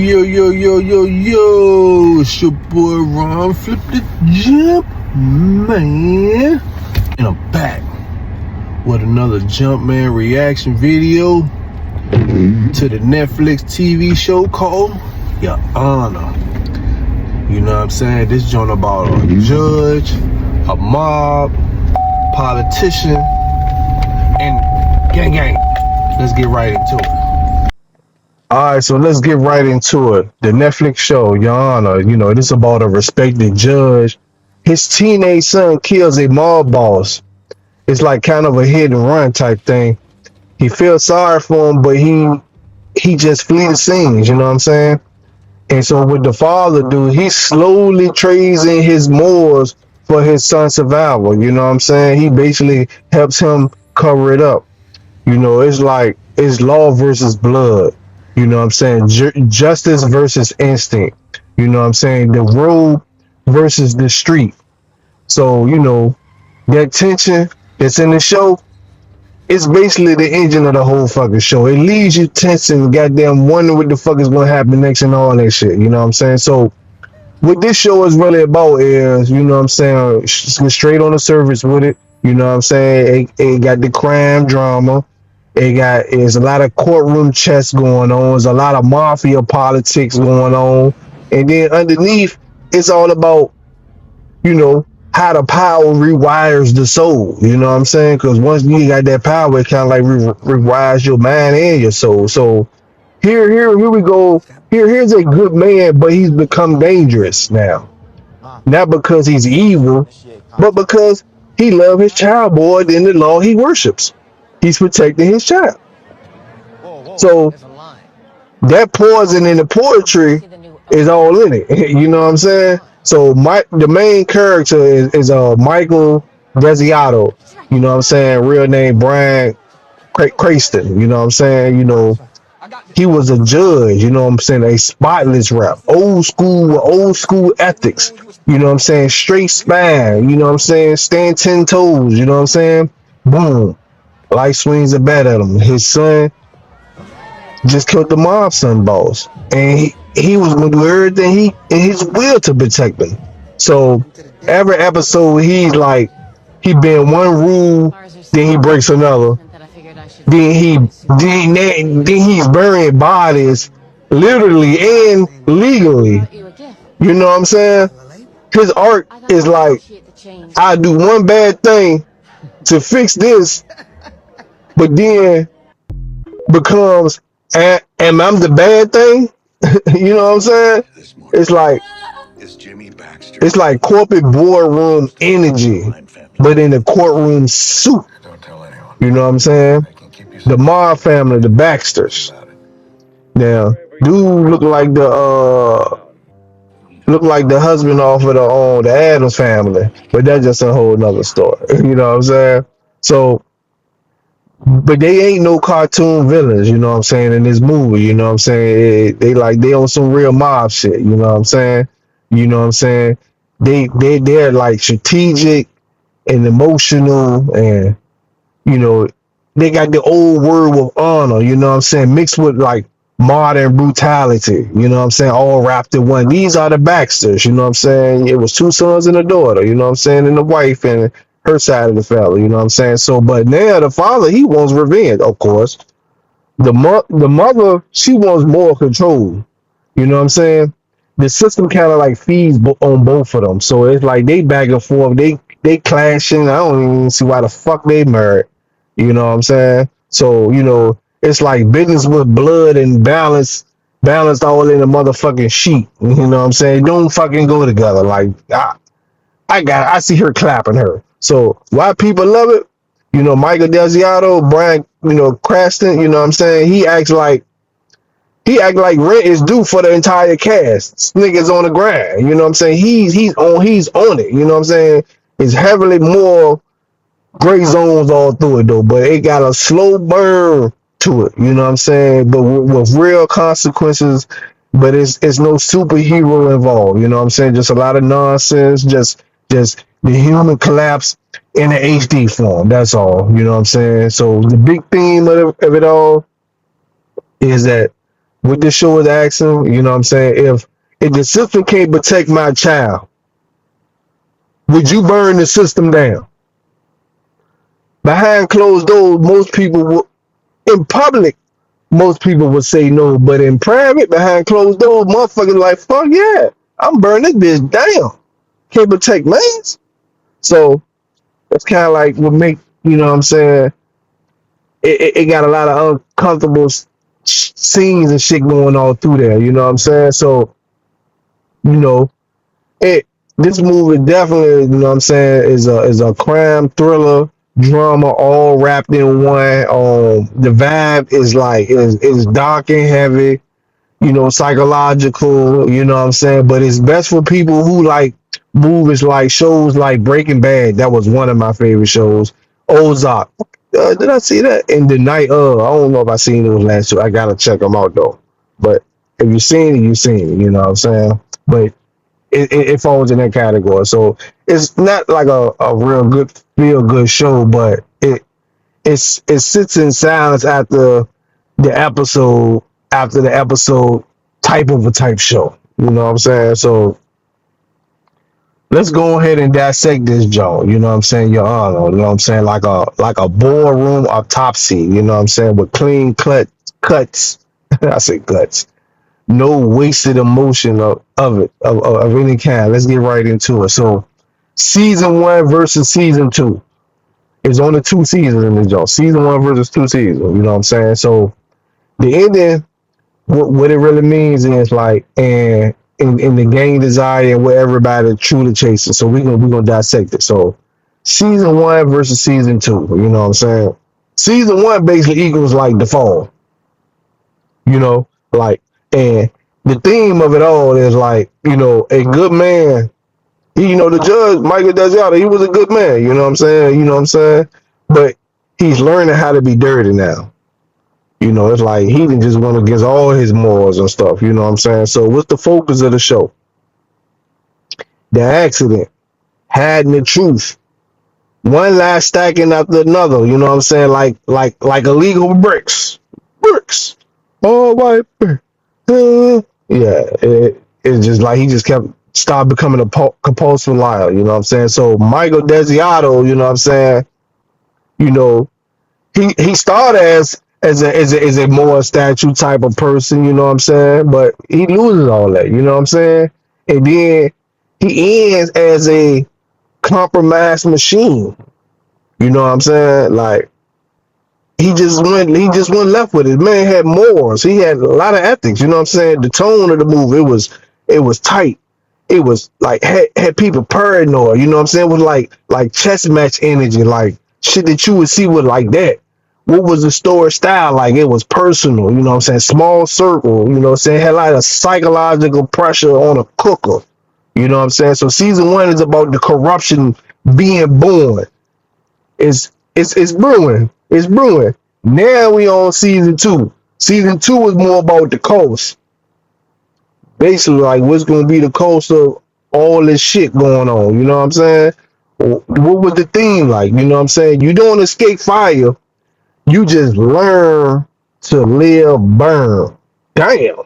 Yo, it's your boy Ron, flip the jump, man. And I'm back with another Jumpman reaction video to the Netflix TV show called Your Honor. You know what I'm saying? This joint about a judge, a mob, politician, and gang. Let's get right into it. Alright, so let's get right into it. The Netflix show, Your Honor, it is about a respected judge. His teenage son kills a mob boss. It's like kind of a hit and run type thing. He feels sorry for him, but he just flees the scenes, you know what I'm saying? And so what the father do, he slowly trades in his morals for his son's survival, you know what I'm saying? He basically helps him cover it up. It's like, it's law versus blood. You know what I'm saying? Justice versus instinct. You know what I'm saying? The road versus the street. So, that tension that's in the show, it's basically the engine of the whole fucking show. It leaves you tense and goddamn wondering what the fuck is going to happen next and all that shit. You know what I'm saying? So, what this show is really about is, straight on the surface with it. You know what I'm saying? It got the crime drama. There's a lot of courtroom chess going on. There's a lot of mafia politics going on. And then underneath, it's all about, how the power rewires the soul. You know what I'm saying? Because once you got that power, it kind of like rewires your mind and your soul. So here we go. Here's a good man, but he's become dangerous now. Not because he's evil, but because he loves his child more than the law he worships. He's protecting his child. So that poison in the poetry is all in it. You know what I'm saying? So the main character is Michael Desiato. You know what I'm saying? Real name Brian Cranston. You know what I'm saying? He was a judge. You know what I'm saying? A spotless rap, old school ethics. You know what I'm saying? Straight spine. You know what I'm saying? Stand 10 toes. You know what I'm saying? Boom. Life swings a bat at him. His son just killed the mob son boss, and he was gonna do everything in his will to protect them. So every episode, he bend one rule, then he breaks another. Then he's burying bodies, literally and legally. You know what I'm saying? His art is like, I do one bad thing to fix this. But then becomes, am I the bad thing? You know what I'm saying? It's like corporate boardroom energy, but in a courtroom suit. You know what I'm saying? The Marr family, the Baxters. Now, dude look like the husband off of the Addams family, but that's just a whole nother story. You know what I'm saying? So. But they ain't no cartoon villains, you know what I'm saying, in this movie, you know what I'm saying? They on some real mob shit, you know what I'm saying? You know what I'm saying? They're like strategic and emotional, and they got the old word of honor, you know what I'm saying, mixed with like modern brutality, you know what I'm saying, all wrapped in one. These are the Baxters, you know what I'm saying? It was 2 sons and a daughter, you know what I'm saying, and the wife and her side of the family, you know what I'm saying? So, but now the father, he wants revenge, of course. The mother, she wants more control, you know what I'm saying? The system kind of like feeds on both of them, so it's like they back and forth, they clashing. I don't even see why the fuck they married, you know what I'm saying? So, it's like business with blood and balanced all in a motherfucking sheet, you know what I'm saying? Don't fucking go together. Like, I see her clapping her. So why people love it, Michael Desiato, Brian, Cranston, you know what I'm saying? He act like rent is due for the entire cast. This nigga's on the grind, you know what I'm saying? He's on it, you know what I'm saying? It's heavily more gray zones all through it though, but it got a slow burn to it, you know what I'm saying? But with real consequences, but it's no superhero involved, you know what I'm saying? Just a lot of nonsense, just the human collapse in the HD form. That's all. You know what I'm saying? So the big theme of it all is that what this show is asking, you know what I'm saying? If the system can't protect my child, would you burn the system down? Behind closed doors, most people will, in public, most people would say no, but in private, behind closed doors, motherfuckers like, fuck yeah, I'm burning this bitch down. Can't protect mans. So that's kind of like what make, you know what I'm saying, it got a lot of uncomfortable scenes and shit going on through there, you know what I'm saying? So, you know, it this movie definitely, you know what I'm saying, is a crime thriller drama all wrapped in one. The vibe is like is dark and heavy, you know, psychological, you know what I'm saying? But it's best for people who like movies like shows like Breaking Bad. That was one of my favorite shows. Ozark. Did I see that? In the night of, I don't know if I seen those last two. I gotta check them out though. But if you seen it, you seen it, you know what I'm saying? But it falls in that category. So it's not like a real good feel good show, but it sits in silence after the episode type of a type show. You know what I'm saying? So let's go ahead and dissect this Joe. You know what I'm saying, Your Honor. You know what I'm saying? Like a boardroom autopsy, you know what I'm saying, with clean cuts. I say cuts. No wasted emotion of any kind. Let's get right into it. So season one versus season two. It's only two seasons in this joint. Season one versus two seasons. You know what I'm saying? So the ending, what it really means is like, and in the game desire and what everybody truly chasing. So we're gonna dissect it. So season one versus season two. You know what I'm saying? Season one basically equals like the fall. You know, like, and the theme of it all is like, you know, a good man. You know, the judge, Michael Daziata, he was a good man, you know what I'm saying? You know what I'm saying? But he's learning how to be dirty now. You know, it's like he didn't just went against all his morals and stuff, you know what I'm saying? So what's the focus of the show? The accident, hiding the truth. One last stacking after another, you know what I'm saying? Like illegal bricks. Bricks. Oh, white. Yeah, it's just like he just kept stopped becoming a compulsive liar, you know what I'm saying? So Michael Desiato, you know what I'm saying, you know, he started as a more statue type of person, you know what I'm saying, but he loses all that, you know what I'm saying, and then he ends as a compromise machine, you know what I'm saying, like he just went left with it. Man had morals. He had a lot of ethics. You know what I'm saying? The tone of the movie, it was tight. It was like had people paranoid. You know what I'm saying? With like chess match energy, like shit that you would see with like that. What was the story style like? It was personal. You know what I'm saying? Small circle. You know what I'm saying? Had a lot of psychological pressure on a cooker. You know what I'm saying? So season one is about the corruption being born. It's brewing. It's brewing. Now we on season two. Season two is more about the coast. Basically, like what's gonna be the cost of all this shit going on. You know what I'm saying? What was the theme like? You know what I'm saying? You don't escape fire. You just learn to live burn. Damn,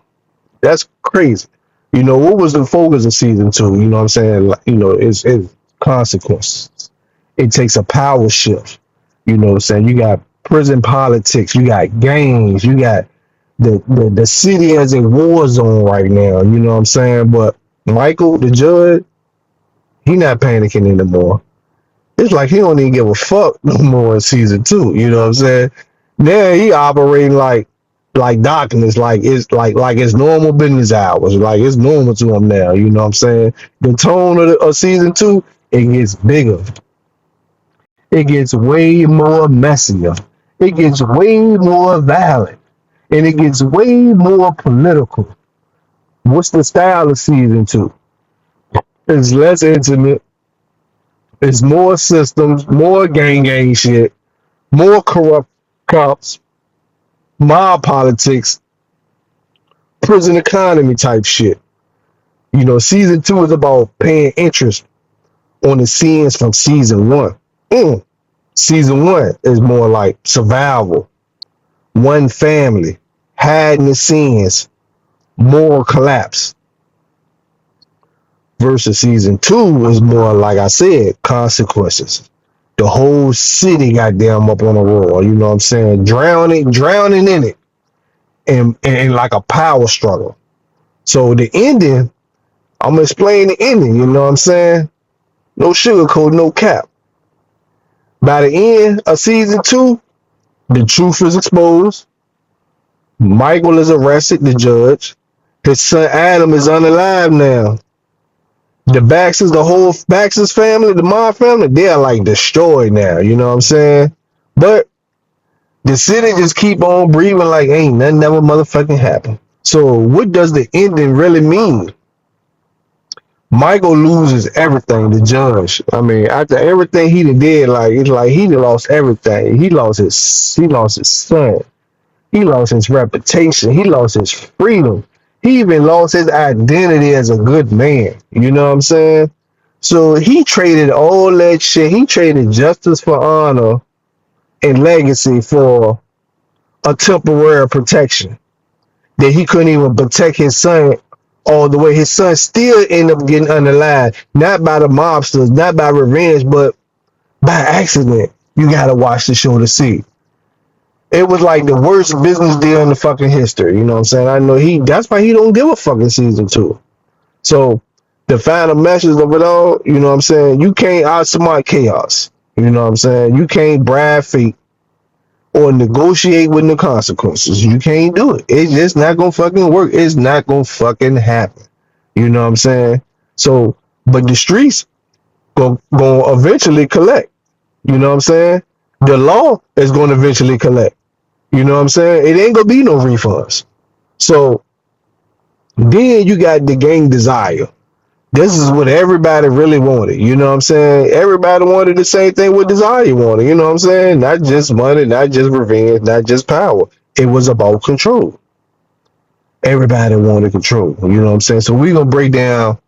that's crazy. You know, what was the focus of season two? You know what I'm saying? Like, you know, it's consequences. It takes a power shift. You know what I'm saying? You got prison politics, you got gangs, you got the city as a war zone right now, you know what I'm saying? But Michael, the judge, he not panicking anymore. It's like he don't even give a fuck no more in season two, you know what I'm saying? Now he operating like darkness, like it's normal business hours, like it's normal to him now, you know what I'm saying? The tone of season two, it gets bigger. It gets way more messier. It gets way more violent. And it gets way more political. What's the style of season two? It's less intimate. It's more systems, more gang shit, more corrupt cops, mob politics, prison economy type shit. You know, season two is about paying interest on the scenes from season one. Season one is more like survival, one family, hiding the scenes, moral collapse. Versus season 2 is more, like I said, consequences. The whole city goddamn up on a roll, you know what I'm saying? Drowning in it, and like a power struggle. So the ending, I'm gonna explain the ending, you know what I'm saying? No sugarcoat, no cap. By the end of season 2, the truth is exposed. Michael is arrested, the judge. His son Adam is unalive now. The Baxters, the whole Baxters family, the Mob family, they're like destroyed now, you know what I'm saying? But the city just keep on breathing like ain't nothing ever motherfucking happened. So what does the ending really mean? Michael loses everything, the judge. I mean, after everything he did, like it's like he lost everything. He lost his son. He lost his reputation. He lost his freedom. He even lost his identity as a good man. You know what I'm saying? So he traded all that shit. He traded justice for honor and legacy for a temporary protection that he couldn't even protect his son all the way. His son still ended up getting unalive, not by the mobsters, not by revenge, but by accident. You gotta watch the show to see. It was like the worst business deal in the fucking history. You know what I'm saying? I know that's why he don't give a fucking season 2. So the final message of it all, you know what I'm saying? You can't outsmart chaos. You know what I'm saying? You can't bribe fate or negotiate with the consequences. You can't do it. It's just not gonna fucking work. It's not gonna fucking happen. You know what I'm saying? So, but the streets gonna eventually collect. You know what I'm saying? The law is gonna eventually collect. You know what I'm saying? It ain't gonna be no refunds. So then you got the gang desire. This is what everybody really wanted. You know what I'm saying? Everybody wanted the same thing what Desire wanted. You know what I'm saying? Not just money, not just revenge, not just power. It was about control. Everybody wanted control. You know what I'm saying? So we're gonna break down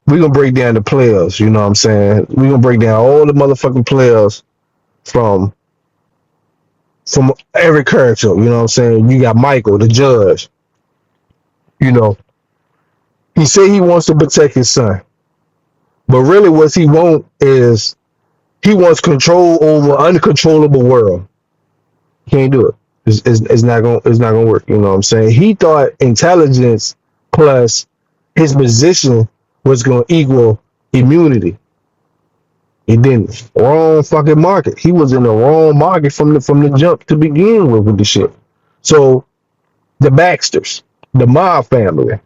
the players, you know what I'm saying? We're gonna break down all the motherfucking players from every character, you know what I'm saying? You got Michael, the judge. You know, he said he wants to protect his son. But really what he wants is he wants control over an uncontrollable world. He can't do it. It's not gonna work. You know what I'm saying? He thought intelligence plus his position was gonna equal immunity. It didn't. Wrong fucking market. He was in the wrong market from the jump to begin with the shit. So the Baxters, the Mob family,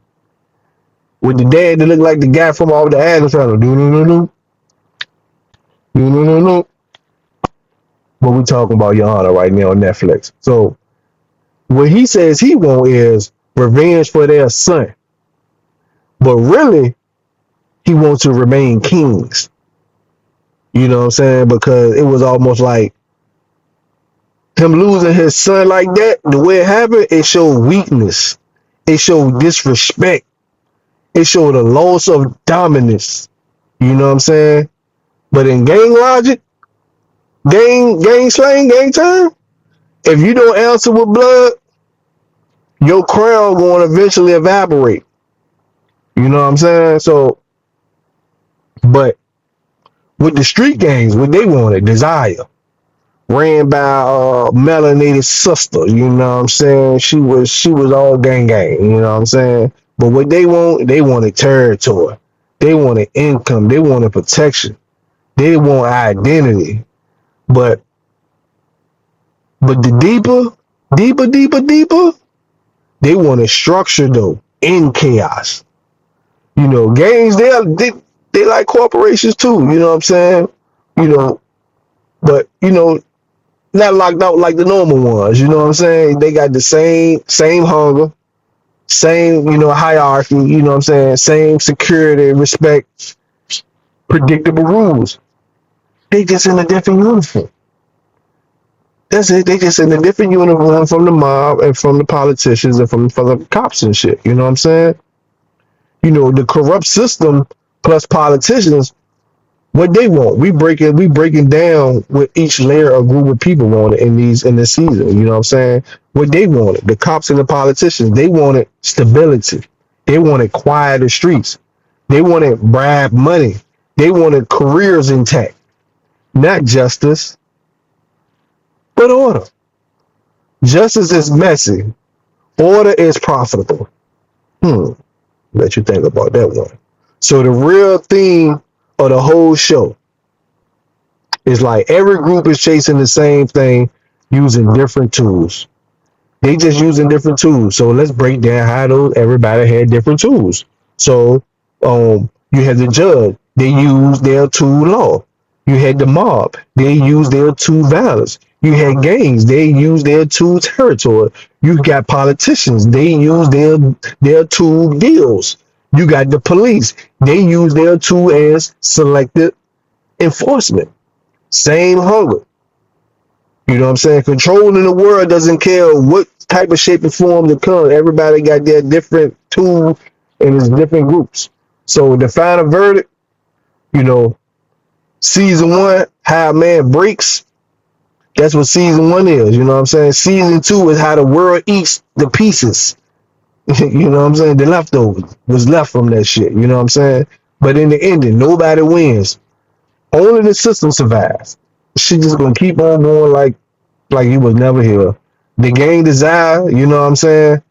with the dad that looked like the guy from all the Addams Family. No. But we talking about Your Honor right now on Netflix. So what he says he want is revenge for their son. But really, he wants to remain kings. You know what I'm saying? Because it was almost like him losing his son like that, the way it happened, it showed weakness. It showed disrespect. It showed a loss of dominance. You know what I'm saying? But in gang logic, gang slang, gang term, if you don't answer with blood, your crown going to eventually evaporate. You know what I'm saying? So, but with the street gangs, what they wanted, Desire, ran by melanated sister. You know what I'm saying? She was all gang. You know what I'm saying? But what they wanted territory. They wanted income. They wanted protection. They want identity. But the deeper, they wanted structure though in chaos. You know, gangs they like corporations too. You know what I'm saying? You know, but you know, not locked out like the normal ones. You know what I'm saying? They got the same hunger, same hierarchy. You know what I'm saying? Same security, respect, predictable rules. They just in a different uniform. That's it. They just in a different uniform from the mob and from the politicians and from the cops and shit. You know what I'm saying? You know, the corrupt system plus politicians What they want. We breaking down what each layer or group of people wanted in this season. You know what I'm saying? What they wanted. The cops and the politicians, they wanted stability. They wanted quieter streets. They wanted bribe money. They wanted careers intact. Not justice, but order. Justice is messy. Order is profitable. Let you think about that one. So the real theme of the whole show is like every group is chasing the same thing using different tools. They just using different tools. So let's break down how those everybody had different tools. So you had the judge, they used their tool law. You had the mob, they used their tool violence. You had gangs, they used their tool territory. You got politicians, they used their tool deals. You got the police, they use their tool as selective enforcement. Same hunger. You know what I'm saying? Controlling the world doesn't care what type of shape and form it comes. Everybody got their different tool and it's different groups. So the final verdict, you know, season one, how a man breaks. That's what season one is. You know what I'm saying? Season two is how the world eats the pieces. You know what I'm saying? The leftovers was left from that shit. You know what I'm saying? But in the ending, nobody wins. Only the system survives. Shit just gonna keep on going like he was never here. The gang desire, you know what I'm saying?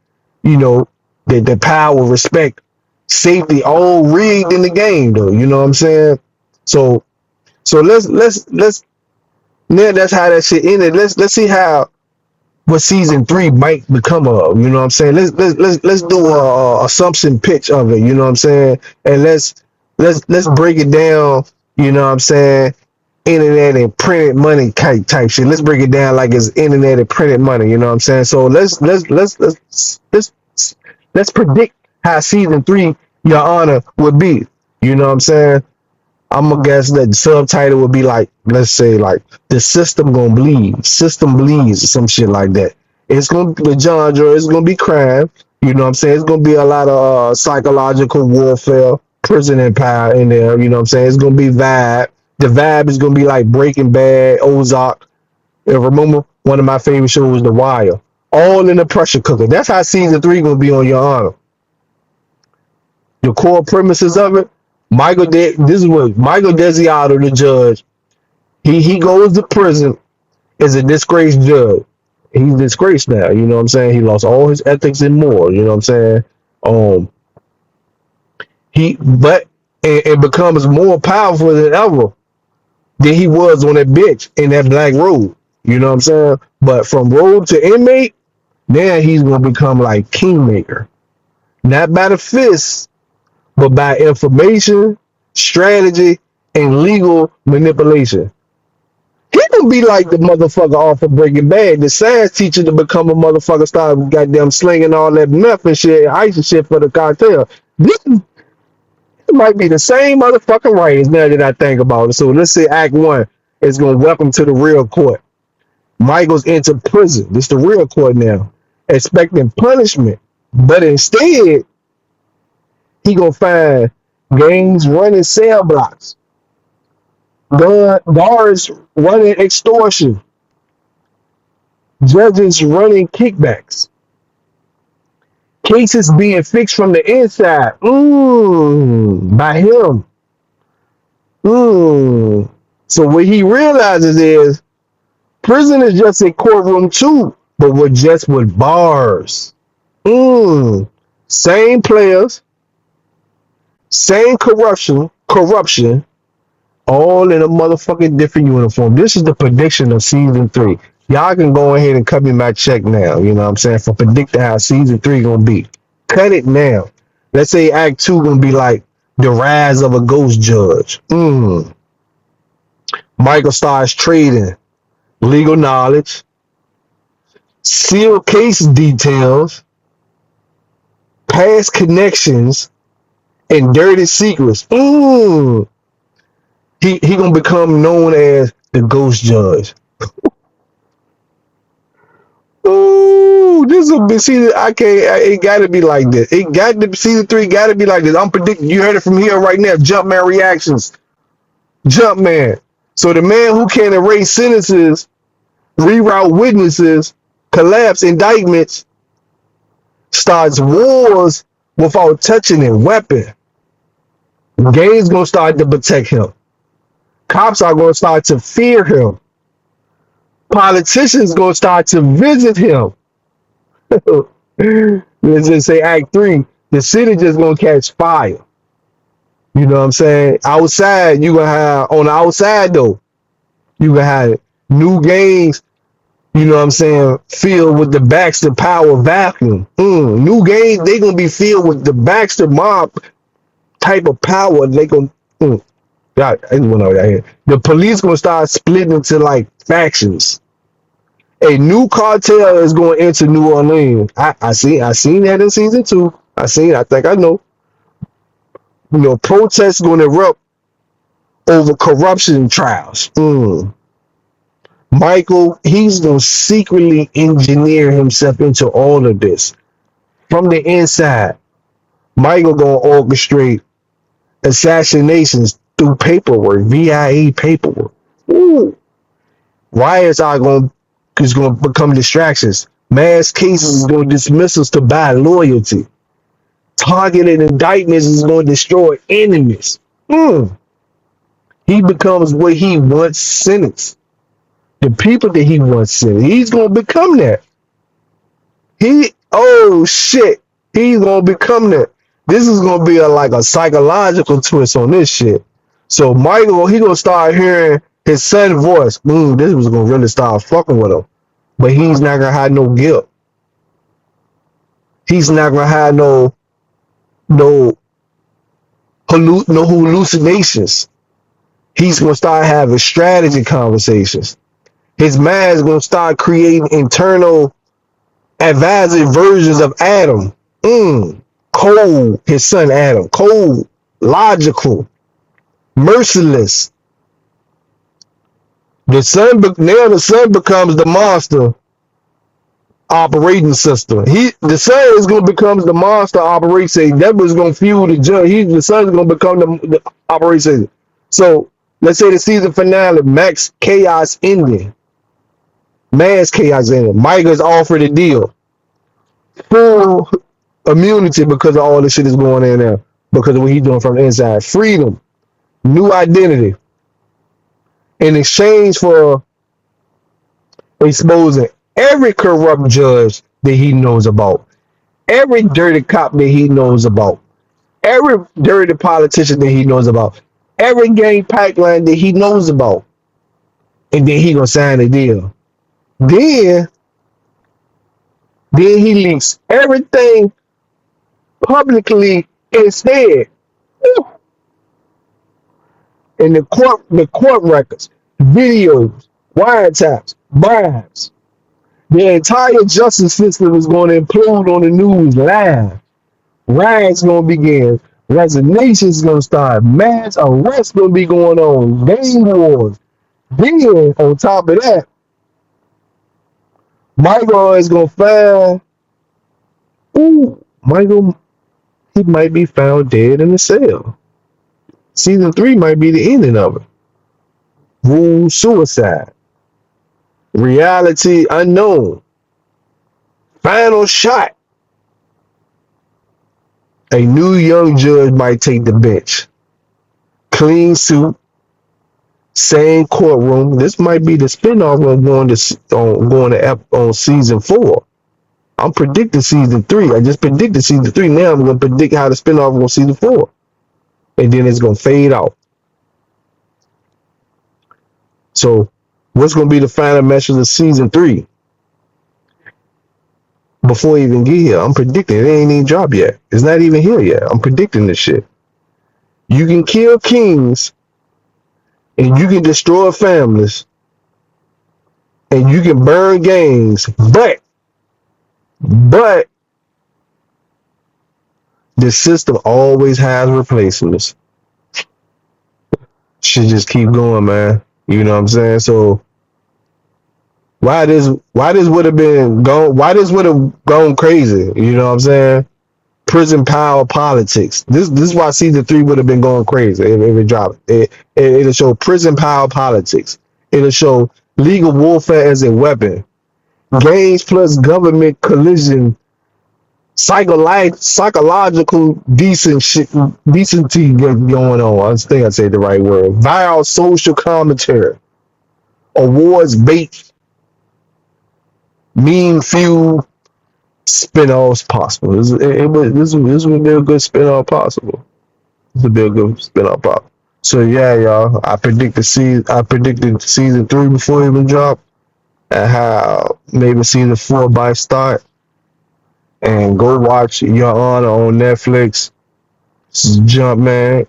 You know, the power, respect, safety, all rigged in the game though. You know what I'm saying? So let's now that's how that shit ended. Let's see how what season three might become of. You know what I'm saying? Let's do a assumption pitch of it. You know what I'm saying? And let's break it down. You know what I'm saying? Internet and printed money type shit. Let's break it down like it's internet and printed money. You know what I'm saying? So let's predict how season three, Your Honor, would be. You know what I'm saying? I'm gonna guess that the subtitle would be like, let's say like the system gonna bleed, system bleeds, or some shit like that. It's gonna be the genre. It's gonna be crime. You know what I'm saying? It's gonna be a lot of psychological warfare, prison empire in there. You know what I'm saying? It's gonna be vibe. The vibe is gonna be like Breaking Bad, Ozark. And remember, one of my favorite shows was The Wire. All in the pressure cooker. That's how season three gonna be on Your Honor. The core premises of it. This is what Michael Desiato, the judge. He goes to prison as a disgraced judge. He's disgraced now. You know what I'm saying? He lost all his ethics and more. You know what I'm saying? It becomes more powerful than ever than he was on that bitch in that black robe. You know what I'm saying? But from robe to inmate, now he's gonna become like kingmaker, not by the fist, but by information, strategy, and legal manipulation. He gonna be like the motherfucker off of Breaking Bad, the science teacher to become a motherfucker, start goddamn slinging all that meth and shit, ice and shit for the cartel. This might be the same motherfucking writers now that I think about it. So let's say Act 1 is gonna welcome to the real court. Michael's into prison. This the real court now, expecting punishment, but instead he gonna find gangs running cell blocks, guards running extortion, judges running kickbacks, cases being fixed from the inside by him. So what he realizes is prison is just a courtroom too, but with bars. Same players, same corruption, all in a motherfucking different uniform. This is the prediction of season 3. Y'all can go ahead and cut me my check now, you know what I'm saying, for predicting how season 3 gonna be. Cut it now. Let's say Act 2 gonna be like the rise of a ghost judge. Michael starts trading legal knowledge, sealed case details, past connections, and dirty secrets. He gonna become known as the ghost judge. This will be season. It gotta be like this. It got to season 3. Gotta be like this. I'm predicting. You heard it from here right now. Jumpman reactions. Jumpman. So the man who can erase sentences, reroute witnesses, collapse indictments, starts wars without touching a weapon. Gangs gonna start to protect him. Cops are gonna start to fear him. Politicians gonna start to visit him. Let's just say Act 3, the city just gonna catch fire. You know what I'm saying? Outside, you gonna have on the outside though, you gonna have new gangs, you know what I'm saying, filled with the Baxter power vacuum. New gangs, they gonna be filled with the Baxter mob type of power. They gonna God, I just went over that here. The police gonna start splitting into like factions. A new cartel is going into New Orleans. I seen that in season 2. I think I know. You know, protests going to erupt over corruption trials. Michael, he's going to secretly engineer himself into all of this. From the inside, Michael going to orchestrate assassinations through paperwork, VIA paperwork. Ooh. Riots is going to become distractions. Mass cases is going to dismiss us to buy loyalty. Targeted indictments is going to destroy enemies. He becomes what he once sentenced. The people that he once sentenced. He's going to become that. Oh shit. He's going to become that. This is going to be like a psychological twist on this shit. So Michael, he going to start hearing his son's voice. This was going to really start fucking with him. But he's not going to have no guilt. He's not going to have no hallucinations. He's going to start having strategy conversations. His mind is going to start creating internal advisory versions of Adam. Cold, his son Adam. Cold, logical, merciless. The son becomes the monster operating system. The son is going to become the monster operating. That was going to fuel the judge. The son is going to become the operating. So let's say the season finale, max chaos ending. Mass chaos ending. Micah's offered a deal. Full immunity because of all the shit that's going in there. Because of what he's doing from the inside. Freedom. New identity. In exchange for exposing every corrupt judge that he knows about. Every dirty cop that he knows about. Every dirty politician that he knows about. Every gang pipeline that he knows about. And then he gonna sign a deal. Then he leaks everything publicly instead. And the court records, videos, wiretaps, bribes. The entire justice system is going to implode on the news live. Riots going to begin. Resignations going to start. Mass arrests going to be going on. Gang wars. Then, on top of that, Michael is going to find, Michael, he might be found dead in the cell. Season 3 might be the ending of it. Rule suicide. Reality unknown. Final shot. A new young judge might take the bench. Clean suit. Same courtroom. This might be the spinoff on season 4. I'm predicting season 3. I just predicted season 3. Now I'm going to predict how the spinoff on season 4. And then it's going to fade out. So, what's going to be the final message of season 3? Before I even get here, I'm predicting. It ain't even dropped yet. It's not even here yet. I'm predicting this shit. You can kill kings, and you can destroy families, and you can burn gangs, but the system always has replacements. Should just keep going, man. You know what I'm saying? So why this would have gone crazy? You know what I'm saying? prison power politics. This is why season 3 would have been going crazy if it dropped. It'll show prison power politics. It'll show legal warfare as a weapon. Gangs plus government collision. Psychological decency going on. I think I said the right word. Vile social commentary. Awards bait. Meme fuel. Spin-offs possible. This would be a good spin-off possible. This would be a good spin-off possible. So yeah, y'all. I predicted season 3 before it even dropped, and how maybe season 4 by start. And go watch Your Honor on Netflix. Jumpman.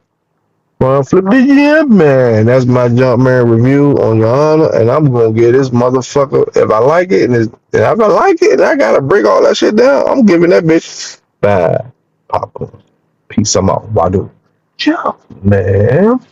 Well, flip the Jumpman. That's my Jumpman review on Your Honor, and I'm gonna get this motherfucker if I like it, and if I like it, and I gotta break all that shit down. I'm giving that bitch bad popcorn. Peace. I'm out. Wadu. Jumpman.